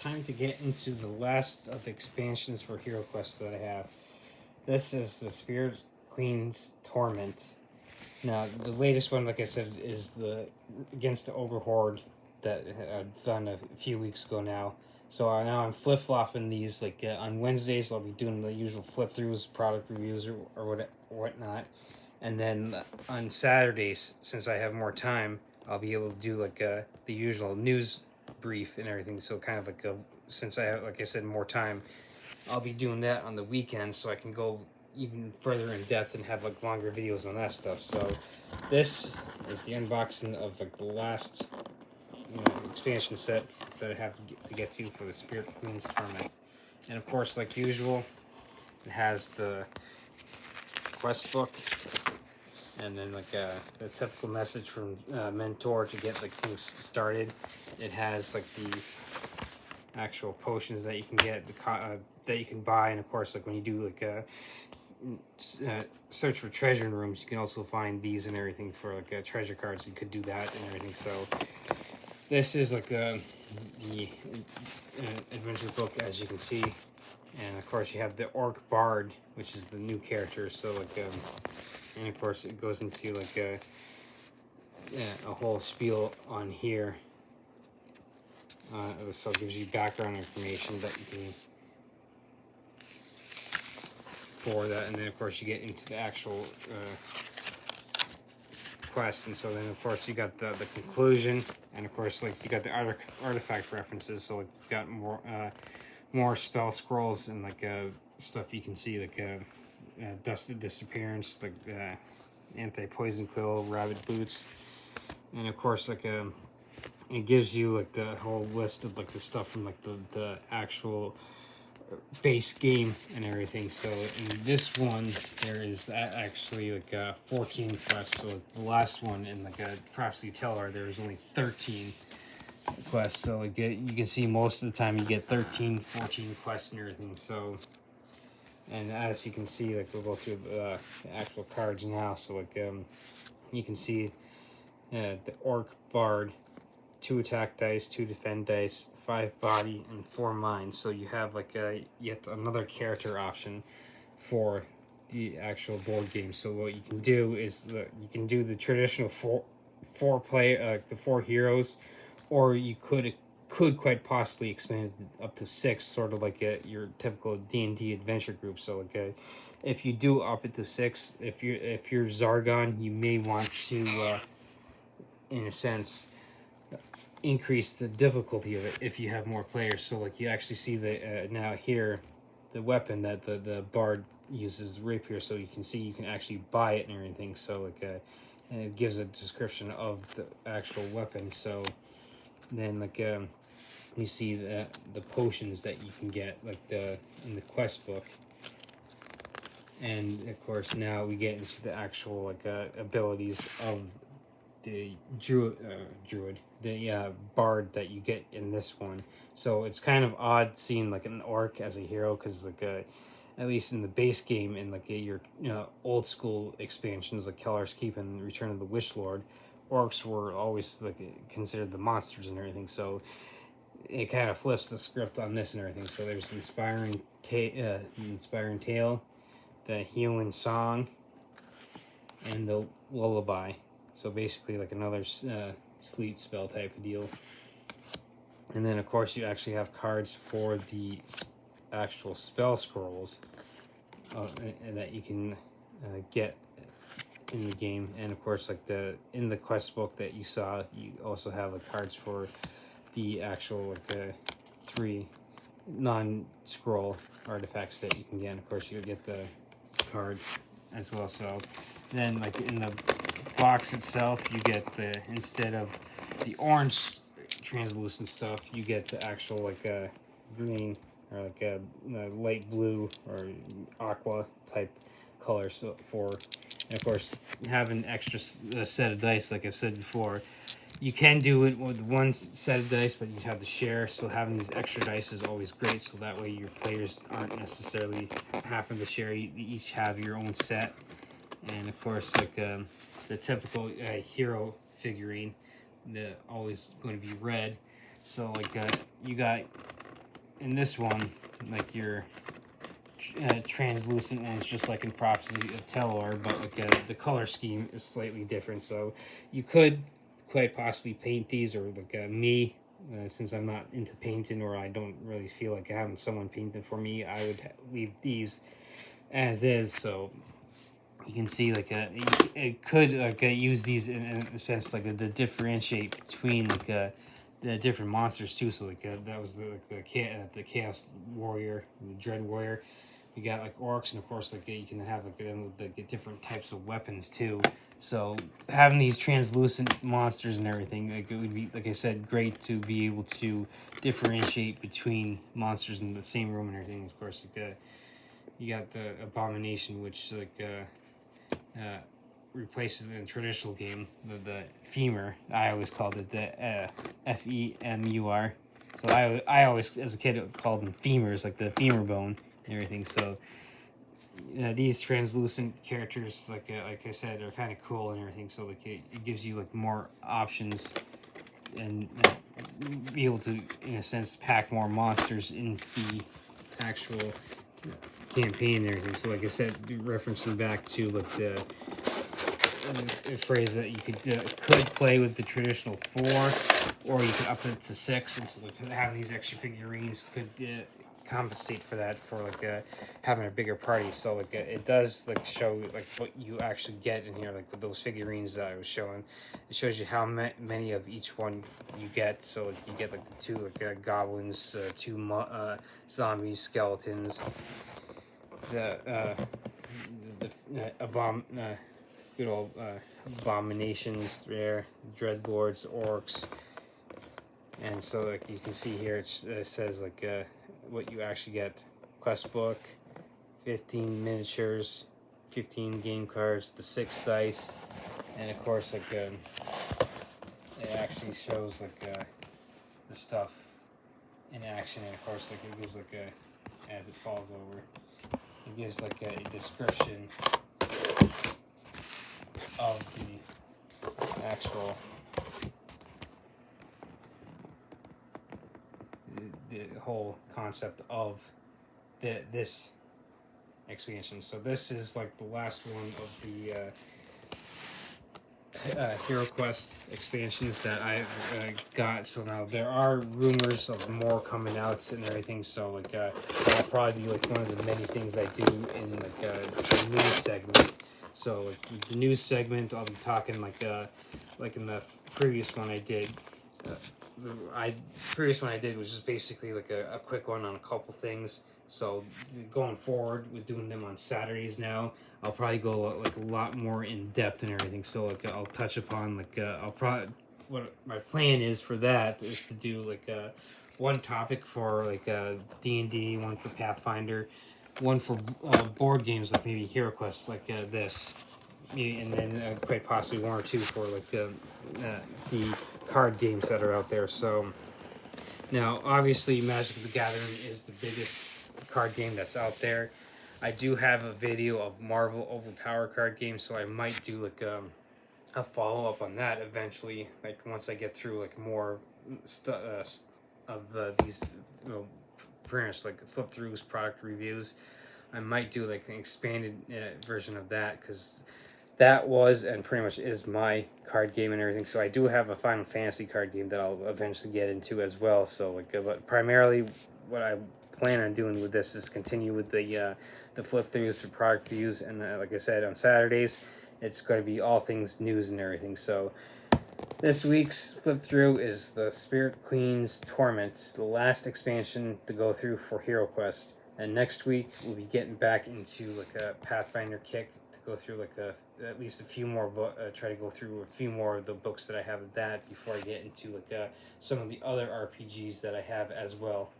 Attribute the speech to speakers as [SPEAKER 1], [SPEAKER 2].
[SPEAKER 1] time to get into the last of the expansions for Hero Quest that I have. This is the Spirit Queen's Torment. Now, the latest one, like I said, is the against the Ogre Horde that I've done a few weeks ago now. So now I'm flip flopping these. Like on Wednesdays, I'll be doing the usual flip throughs, product reviews, or whatnot. And then on Saturdays, since I have more time, I'll be able to do like the usual news brief and everything. So kind of like since I have, like I said, more time, I'll be doing that on the weekends, so I can go even further in depth and have like longer videos on that stuff. So this is the unboxing of like the last expansion set that I have to get to for the Spirit Queen's Torment. And of course, like usual, it has the quest book, and then like the typical message from Mentor to get like things started. It has like the actual potions that you can get, that you can buy, and of course, like when you do like search for treasure in rooms, you can also find these and everything for like treasure cards. You could do that and everything. So this is like the adventure book, as you can see, and of course you have the Orc Bard, which is the new character. So like and of course it goes into like a whole spiel on here. So it gives you background information that you can for that, and then of course you get into the actual quest, and so then of course you got the conclusion, and of course like you got the artifact references. So like you got more spell scrolls and like stuff you can see, like dusted disappearance, like anti-poison quill, rabbit boots, and of course like it gives you like the whole list of like the stuff from like the actual base game and everything. So in this one there is actually like 14 quests. So the last one in like a Prophecy Teller, there was only 13 quests. So like you can see most of the time you get 13, 14 quests and everything. So, and as you can see, like we'll go through the actual cards now. So like you can see the Orc Bard, 2 attack dice, 2 defend dice, 5 body, and 4 mind. So you have like yet another character option for the actual board game. So what you can do is you can do the traditional four play, the 4 heroes, or you could quite possibly expand it up to 6, sort of like your typical D&D adventure group. So like if you do up it to 6, if you're Zargon, you may want to in a sense increase the difficulty of it if you have more players. So like you actually see the now here the weapon that the bard uses, rapier. So you can see you can actually buy it and everything. So like and it gives a description of the actual weapon. So then like you see the potions that you can get like in the quest book. And of course now we get into the actual like abilities of the druid, the bard that you get in this one. So it's kind of odd seeing like an orc as a hero, because like at least in the base game and like your old school expansions like Kellar's Keep and Return of the Wish Lord, orcs were always like considered the monsters and everything. So it kind of flips the script on this and everything. So there's inspiring tale, the healing song, and the lullaby. So basically like another sleep spell type of deal. And then of course you actually have cards for the actual spell scrolls that you can get in the game. And of course like in the quest book that you saw, you also have like cards for the actual like 3 non-scroll artifacts that you can get. And of course you'll get the card as well. So then like in the box itself, you get instead of the orange translucent stuff, you get the actual like green or like a light blue or aqua type color. So and of course have an extra set of dice. Like I've said before, you can do it with one set of dice, but you have to share. So having these extra dice is always great, so that way your players aren't necessarily having to share. You each have your own set. And of course like the typical hero figurine, always going to be red. So like you got in this one, like your translucent ones, just like in Prophecy of Telor, but like the color scheme is slightly different. So you could quite possibly paint these, or like me, since I'm not into painting, or I don't really feel like having someone paint them for me, I would leave these as is. So you can see like it could like use these in a sense like the differentiate between like the different monsters too. So like that was the Chaos Warrior, the Dread Warrior. You got like orcs, and of course like you can have like the different types of weapons too. So having these translucent monsters and everything, like it would be, like I said, great to be able to differentiate between monsters in the same room and everything. Of course, like you got the Abomination, which like replaces in the traditional game the femur. I always called it the FEMUR. So I always, as a kid, called them femurs, like the femur bone and everything. So these translucent characters, like I said, are kind of cool and everything. So like it gives you like more options and be able to, in a sense, pack more monsters in the actual campaign and everything. So like I said, referencing back to like the phrase that you could play with the traditional 4, or you could up it to 6, and so like having these extra figurines could compensate for that, for like having a bigger party. So like it does like show like what you actually get in here, like with those figurines that I was showing. It shows you how many of each one you get. So like you get like the 2 like goblins, 2 zombies, skeletons, the good old abominations there, dreadlords, orcs. And so like you can see here, it says like what you actually get: quest book, 15 miniatures, 15 game cards, the 6 dice, and of course like it actually shows like the stuff in action. And of course like it gives like as it falls over, it gives like a description of the actual the whole concept of this expansion. So this is like the last one of the Hero Quest expansions that I got. So now there are rumors of more coming out and everything. So like that'll probably be like one of the many things I do in like the news segment. So like the news segment, I'll be talking like in the previous one I did. Previous one I did was just basically like a quick one on a couple things. So going forward with doing them on Saturdays now, I'll probably go like a lot more in depth and everything. So like I'll touch upon like I'll probably, what my plan is for that is to do like one topic for like D&D, one for Pathfinder, one for board games like maybe Hero Quest like this, and then quite possibly 1 or 2 for like the card games that are out there. So now obviously Magic the Gathering is the biggest card game that's out there. I do have a video of Marvel Overpower card games, so I might do like a follow-up on that eventually, like once I get through like more of these, you know, pretty much like flip throughs, product reviews. I might do like an expanded version of that, because that was and pretty much is my card game and everything. So I do have a Final Fantasy card game that I'll eventually get into as well. So like, but primarily what I plan on doing with this is continue with the flip throughs for product reviews, and like I said, on Saturdays it's going to be all things news and everything. So this week's flip through is the Spirit Queen's Torment, the last expansion to go through for Hero Quest. And next week we'll be getting back into like a Pathfinder kick to go through like at least a few more try to go through a few more of the books that I have of that before I get into like some of the other RPGs that I have as well.